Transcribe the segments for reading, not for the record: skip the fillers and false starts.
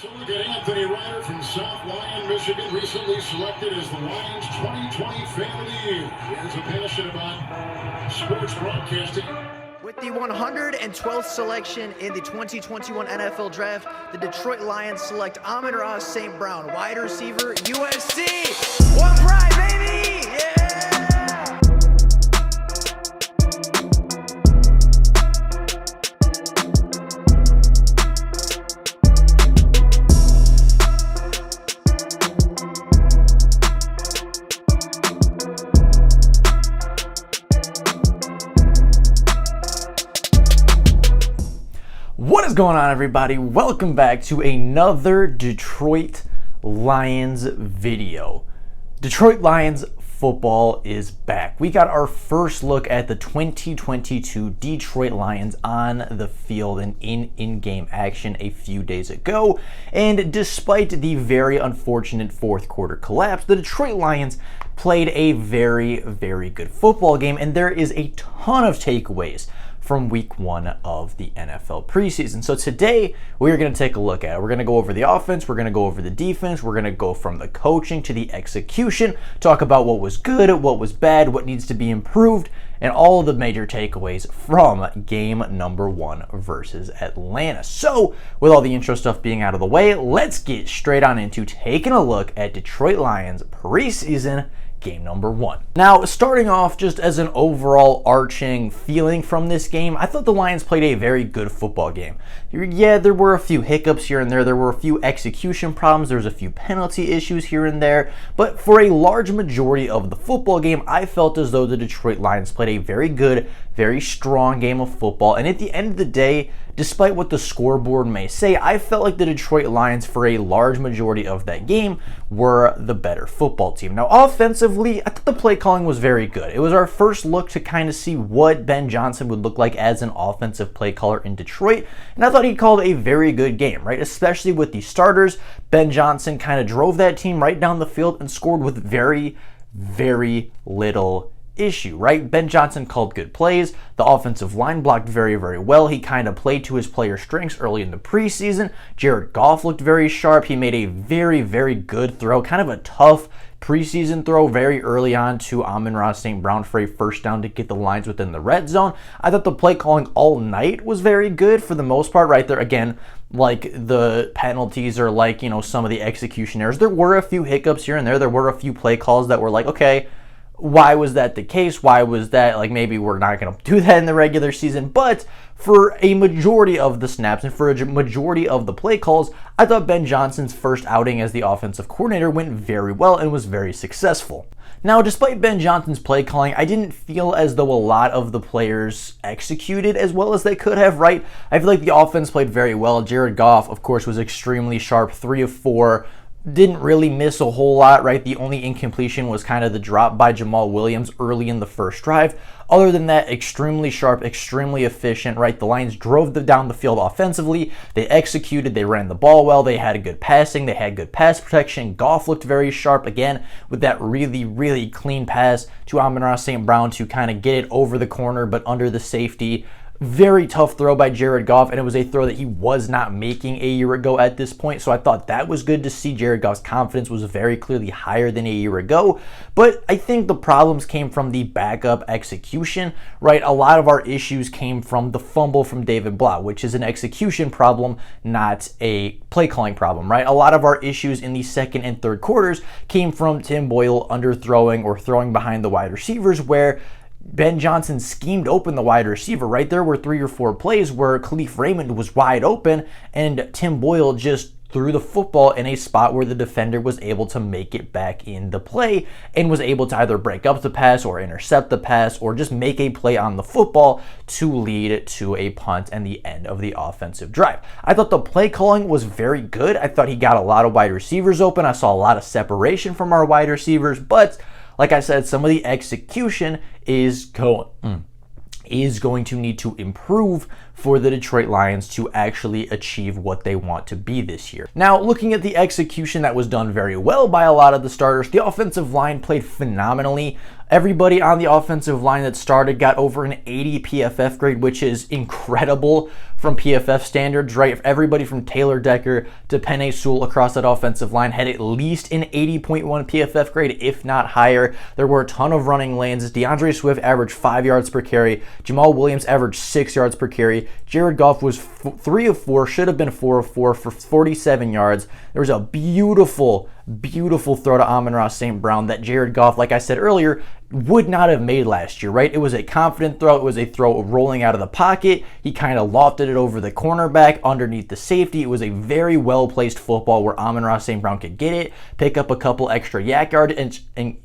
So look at Anthony Ryder from South Lyon, Michigan, recently selected as the Lions 2020 Fan of the Year. He has a passion about sports broadcasting. With the 112th selection in the 2021 NFL Draft, the Detroit Lions select Amon-Ra St. Brown, wide receiver, USC. One pride, baby! Yeah! What is going on, everybody? Welcome back to another Detroit Lions video. Detroit Lions football is back. We got our first look at the 2022 Detroit Lions on the field and in-game action a few days ago. And despite the very unfortunate fourth quarter collapse, the Detroit Lions played a very, very good football game, and there is a ton of takeaways from week one of the NFL preseason. So today we're going to take a look at it. We're going to go over the offense, we're going to go over the defense, we're going to go from the coaching to the execution, talk about what was good, what was bad, what needs to be improved, and all of the major takeaways from game number one versus Atlanta. So with all the intro stuff being out of the way, let's get straight on into taking a look at Detroit Lions preseason game number one. Now, starting off just as an overall arching feeling from this game, I thought the Lions played a very good football game. Yeah, there were a few hiccups here and there were a few execution problems, there was a few penalty issues here and there, but for a large majority of the football game, I felt as though the Detroit Lions played a very good, very strong game of football, and at the end of the day, despite what the scoreboard may say, I felt like the Detroit Lions, for a large majority of that game, were the better football team. Now, offensively, I thought the play calling was very good. It was our first look to kind of see what Ben Johnson would look like as an offensive play caller in Detroit, and I thought he called a very good game, right? Especially with the starters. Ben Johnson kind of drove that team right down the field and scored with very, very little issue, right? Ben Johnson called good plays. The offensive line blocked very, very well. He kind of played to his player strengths early in the preseason. Jared Goff looked very sharp. He made a very, very good throw, kind of a tough preseason throw very early on to Amon-Ra St. Brown for a first down to get the Lions within the red zone. I thought the play calling all night was very good for the most part, right there. Again, like the penalties or like, some of the execution errors. There were a few hiccups here and there. There were a few play calls that were like, okay, why was that the case? Why was that, like, maybe we're not going to do that in the regular season? But for a majority of the snaps and for a majority of the play calls, I thought Ben Johnson's first outing as the offensive coordinator went very well and was very successful. Now, despite Ben Johnson's play calling, I didn't feel as though a lot of the players executed as well as they could have, right? I feel like the offense played very well. Jared Goff, of course, was extremely sharp, 3 of 4. Didn't really miss a whole lot, right? The only incompletion was kind of the drop by Jamal Williams early in the first drive. Other than that, extremely sharp, extremely efficient, right? The Lions drove them down the field offensively. They executed, they ran the ball well, they had good passing, they had good pass protection. Goff looked very sharp again with that really, really clean pass to Amon-Ra St. Brown to kind of get it over the corner but under the safety. Very tough throw by Jared Goff, and it was a throw that he was not making a year ago at this point, so I thought that was good to see. Jared Goff's confidence was very clearly higher than a year ago, but I think the problems came from the backup execution, right? A lot of our issues came from the fumble from David Blau, which is an execution problem, not a play calling problem, right? A lot of our issues in the second and third quarters came from Tim Boyle underthrowing or throwing behind the wide receivers, where Ben Johnson schemed open the wide receiver, right? There were 3 or 4 plays where Khalif Raymond was wide open and Tim Boyle just threw the football in a spot where the defender was able to make it back in the play and was able to either break up the pass or intercept the pass or just make a play on the football to lead to a punt and the end of the offensive drive. I thought the play calling was very good. I thought he got a lot of wide receivers open. I saw a lot of separation from our wide receivers, but like I said, some of the execution is going to need to improve for the Detroit Lions to actually achieve what they want to be this year. Now, looking at the execution, that was done very well by a lot of the starters. The offensive line played phenomenally. Everybody on the offensive line that started got over an 80 PFF grade, which is incredible from PFF standards, right? Everybody from Taylor Decker to Penei Sewell across that offensive line had at least an 80.1 PFF grade, if not higher. There were a ton of running lanes. DeAndre Swift averaged 5 yards per carry. Jamal Williams averaged 6 yards per carry. Jared Goff was 3 of 4, should have been 4 of 4 for 47 yards. There was a beautiful throw to Amon-Ra St. Brown that Jared Goff, like I said earlier, would not have made last year, right? It was a confident throw. It was a throw rolling out of the pocket. He kind of lofted it over the cornerback underneath the safety. It was a very well-placed football where Amon-Ra St. Brown could get it, pick up a couple extra yak yards and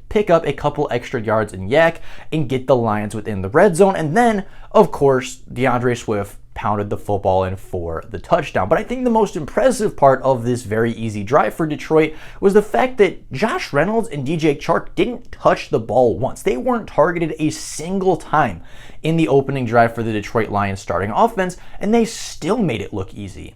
pick up a couple extra yards in yak and get the Lions within the red zone. And then, of course, DeAndre Swift pounded the football in for the touchdown. But I think the most impressive part of this very easy drive for Detroit was the fact that Josh Reynolds and DJ Chark didn't touch the ball once. They weren't targeted a single time in the opening drive for the Detroit Lions starting offense, and they still made it look easy.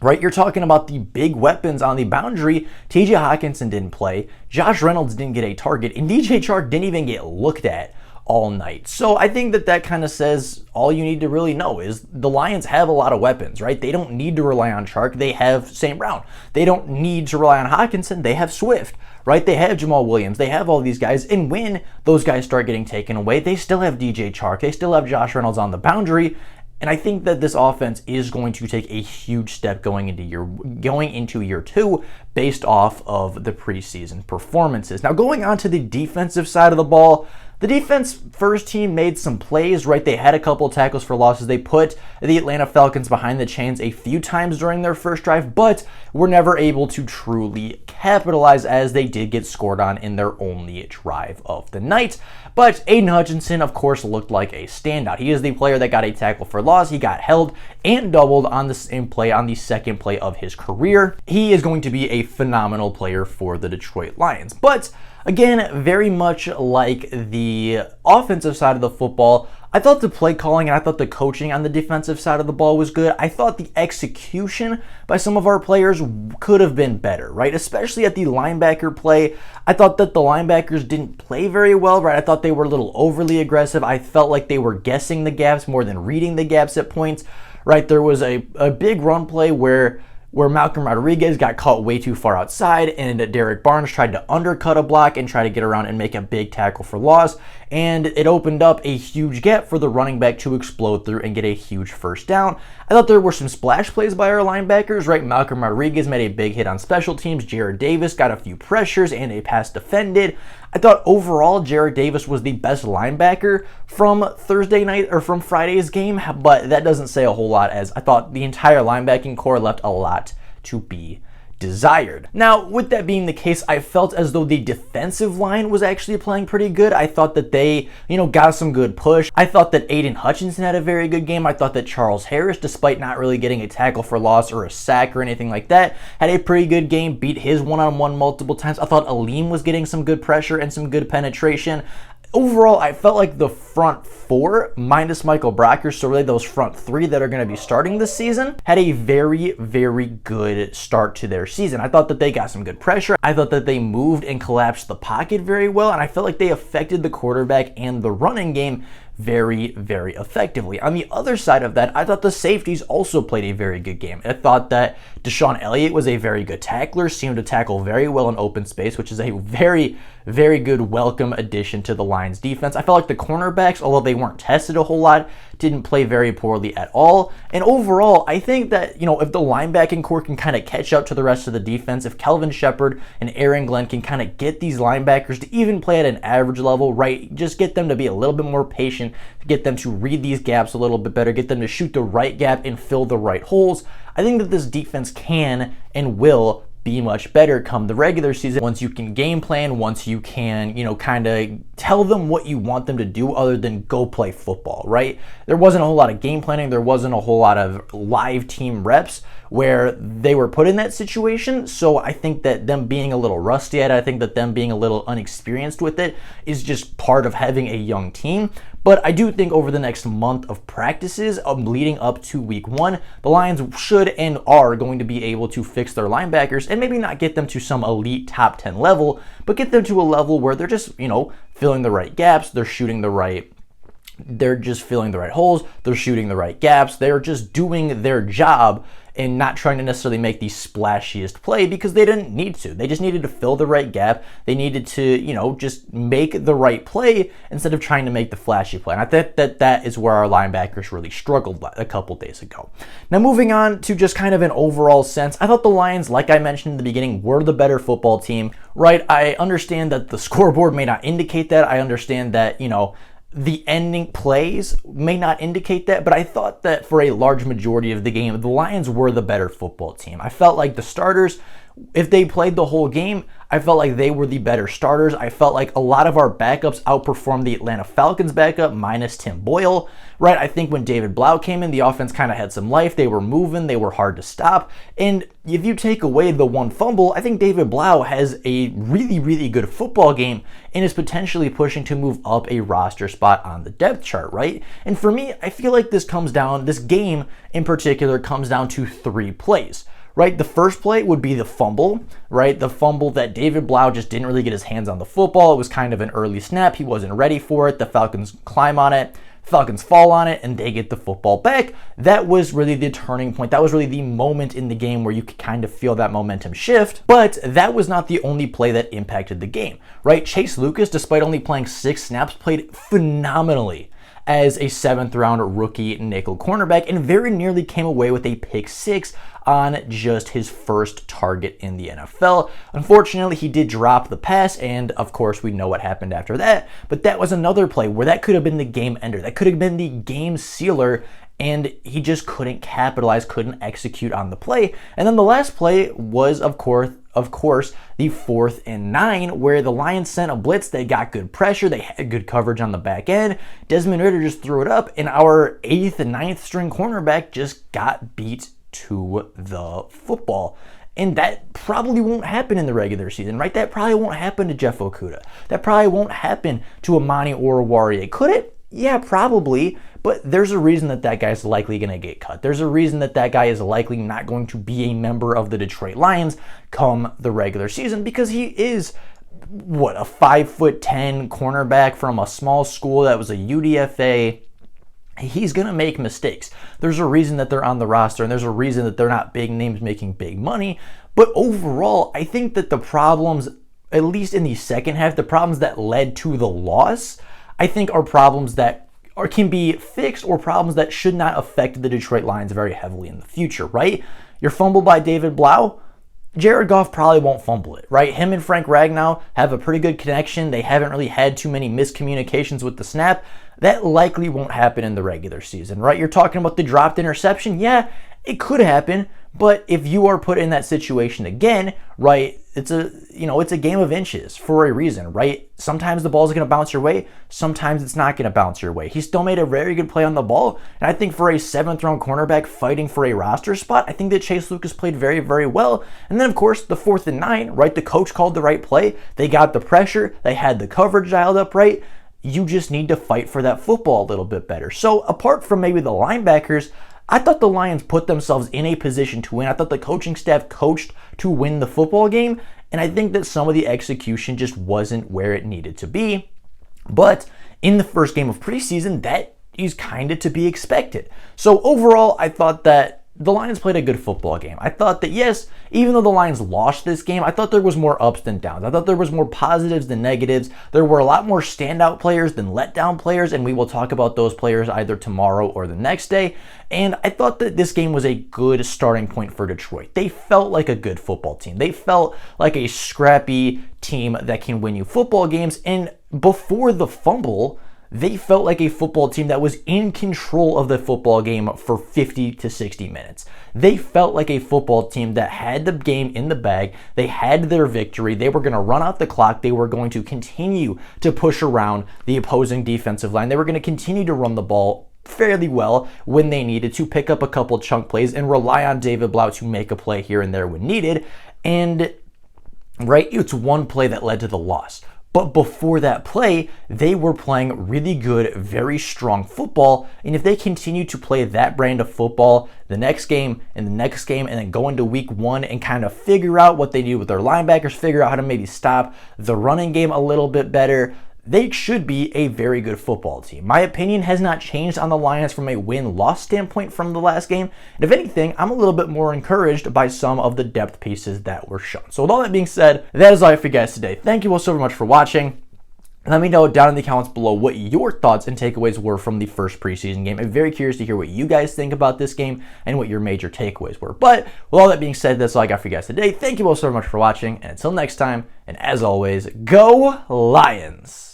Right, you're talking about the big weapons on the boundary. TJ Hawkinson didn't play, Josh Reynolds didn't get a target, and DJ Chark didn't even get looked at all night. So I think that kind of says all you need to really know is the Lions have a lot of weapons, right? They don't need to rely on Chark. They have St. Brown. They don't need to rely on Hawkinson. They have Swift, right? They have Jamal Williams. They have all these guys. And when those guys start getting taken away, they still have DJ Chark. They still have Josh Reynolds on the boundary. And I think that this offense is going to take a huge step going into year 2 based off of the preseason performances. Now, going on to the defensive side of the ball, the defense first team made some plays, right? They had a couple tackles for losses. They put the Atlanta Falcons behind the chains a few times during their first drive, but were never able to truly capitalize as they did get scored on in their only drive of the night. But Aiden Hutchinson, of course, looked like a standout. He is the player that got a tackle for loss. He got held and doubled on the same play on the second play of his career. He is going to be a phenomenal player for the Detroit Lions. But again, very much like the offensive side of the football, I thought the play calling and I thought the coaching on the defensive side of the ball was good. I thought the execution by some of our players could have been better, right? Especially at the linebacker play. I thought that the linebackers didn't play very well, right? I thought they were a little overly aggressive. I felt like they were guessing the gaps more than reading the gaps at points, right? There was a big run play where Malcolm Rodriguez got caught way too far outside, and Derek Barnes tried to undercut a block and try to get around and make a big tackle for loss, and it opened up a huge gap for the running back to explode through and get a huge first down. I thought there were some splash plays by our linebackers, right? Malcolm Rodriguez made a big hit on special teams. Jared Davis got a few pressures and a pass defended. I thought overall Jared Davis was the best linebacker from Thursday night or from Friday's game, but that doesn't say a whole lot as I thought the entire linebacking core left a lot to be desired. Now, with that being the case, I felt as though the defensive line was actually playing pretty good. I thought that they, got some good push. I thought that Aiden Hutchinson had a very good game. I thought that Charles Harris, despite not really getting a tackle for loss or a sack or anything like that, had a pretty good game, beat his one-on-one multiple times. I thought Aleem was getting some good pressure and some good penetration. Overall, I felt like the front four, minus Michael Brockers, so really those front three that are going to be starting this season, had a very, very good start to their season. I thought that they got some good pressure. I thought that they moved and collapsed the pocket very well, and I felt like they affected the quarterback and the running game very, very effectively. On the other side of that, I thought the safeties also played a very good game. I thought that Deshaun Elliott was a very good tackler, seemed to tackle very well in open space, which is a very, very good welcome addition to the Lions defense. I felt like the cornerbacks, although they weren't tested a whole lot, didn't play very poorly at all. And overall, I think that, if the linebacking core can kind of catch up to the rest of the defense, if Kelvin Shepard and Aaron Glenn can kind of get these linebackers to even play at an average level, right? Just get them to be a little bit more patient, get them to read these gaps a little bit better, get them to shoot the right gap and fill the right holes. I think that this defense can and will be much better come the regular season once you can game plan, once you can, kind of tell them what you want them to do other than go play football, right? There wasn't a whole lot of game planning. There wasn't a whole lot of live team reps where they were put in that situation. So I think that them being a little rusty at it, I think that them being a little unexperienced with it is just part of having a young team. But I do think over the next month of practices leading up to week 1, the Lions should and are going to be able to fix their linebackers and maybe not get them to some elite top 10 level, but get them to a level where they're just, filling the right gaps, they're just filling the right holes, they're shooting the right gaps, they're just doing their job and not trying to necessarily make the splashiest play because they didn't need to. They just needed to fill the right gap. They needed to, just make the right play instead of trying to make the flashy play. And I think that is where our linebackers really struggled a couple days ago. Now, moving on to just kind of an overall sense, I thought the Lions, like I mentioned in the beginning, were the better football team, right? I understand that the scoreboard may not indicate that. I understand that, the ending plays may not indicate that, but I thought that for a large majority of the game, the Lions were the better football team. I felt like the starters, if they played the whole game, I felt like they were the better starters. I felt like a lot of our backups outperformed the Atlanta Falcons backup minus Tim Boyle, right? I think when David Blau came in, the offense kind of had some life. They were moving. They were hard to stop. And if you take away the one fumble, I think David Blau has a really, really good football game and is potentially pushing to move up a roster spot on the depth chart, right? And for me, I feel like this game in particular comes down to 3 plays. Right, the first play would be the fumble, right? The fumble that David Blau just didn't really get his hands on the football. It was kind of an early snap. He wasn't ready for it. The Falcons climb on it. Falcons fall on it, and they get the football back. That was really the turning point. That was really the moment in the game where you could kind of feel that momentum shift. But that was not the only play that impacted the game, right? Chase Lucas, despite only playing 6 snaps, played phenomenally as a 7th round rookie nickel cornerback and very nearly came away with a pick 6 on just his first target in the NFL. Unfortunately, he did drop the pass, and of course, we know what happened after that. But that was another play where that could have been the game ender. That could have been the game sealer, and he just couldn't capitalize, couldn't execute on the play. And then the last play was, of course, the 4th and 9, where the Lions sent a blitz. They got good pressure. They had good coverage on the back end. Desmond Ridder just threw it up, and our 8th and 9th string cornerback just got beat to the football. And that probably won't happen in the regular season, right? That probably won't happen to Jeff Okudah. That probably won't happen to Amani Oruwariye. Could it? Yeah, probably. But there's a reason that guy's likely going to get cut. There's a reason that guy is likely not going to be a member of the Detroit Lions come the regular season, because he is, a 5'10" cornerback from a small school that was a UDFA. He's going to make mistakes. There's a reason that they're on the roster, and there's a reason that they're not big names making big money. But overall, I think that the problems, at least in the second half, the problems that led to the loss, I think are problems that can be fixed, or problems that should not affect the Detroit Lions very heavily in the future, right? Your fumble by David Blau, Jared Goff probably won't fumble it, right? Him and Frank Ragnow have a pretty good connection. They haven't really had too many miscommunications with the snap. That likely won't happen in the regular season, right? You're talking about the dropped interception. Yeah, it could happen, but if you are put in that situation again, right, it's a game of inches for a reason, right? Sometimes the ball's going to bounce your way. Sometimes it's not going to bounce your way. He still made a very good play on the ball. And I think for a 7th round cornerback fighting for a roster spot, I think that Chase Lucas played very, very well. And then, of course, the 4th and 9, right? The coach called the right play. They got the pressure. They had the coverage dialed up right. You just need to fight for that football a little bit better. So apart from maybe the linebackers, I thought the Lions put themselves in a position to win. I thought the coaching staff coached to win the football game. And I think that some of the execution just wasn't where it needed to be. But in the first game of preseason, that is kind of to be expected. So overall, I thought that the Lions played a good football game. I thought that, yes, even though the Lions lost this game, I thought there was more ups than downs. I thought there was more positives than negatives. There were a lot more standout players than letdown players, and we will talk about those players either tomorrow or the next day. And I thought that this game was a good starting point for Detroit. They felt like a good football team. They felt like a scrappy team that can win you football games. And before the fumble, they felt like a football team that was in control of the football game for 50 to 60 minutes. They felt like a football team that had the game in the bag. They had their victory. They were going to run out the clock. They were going to continue to push around the opposing defensive line. They were going to continue to run the ball fairly well when they needed to, pick up a couple chunk plays and rely on David Blau to make a play here and there when needed. And right, it's one play that led to the loss. But before that play, they were playing really good, very strong football. And if they continue to play that brand of football the next game and the next game, and then go into week 1 and kind of figure out what they do with their linebackers, figure out how to maybe stop the running game a little bit better, they should be a very good football team. My opinion has not changed on the Lions from a win-loss standpoint from the last game. And if anything, I'm a little bit more encouraged by some of the depth pieces that were shown. So with all that being said, that is all I have for you guys today. Thank you all so much for watching. Let me know down in the comments below what your thoughts and takeaways were from the first preseason game. I'm very curious to hear what you guys think about this game and what your major takeaways were. But with all that being said, that's all I got for you guys today. Thank you all so much for watching. And until next time, and as always, go Lions!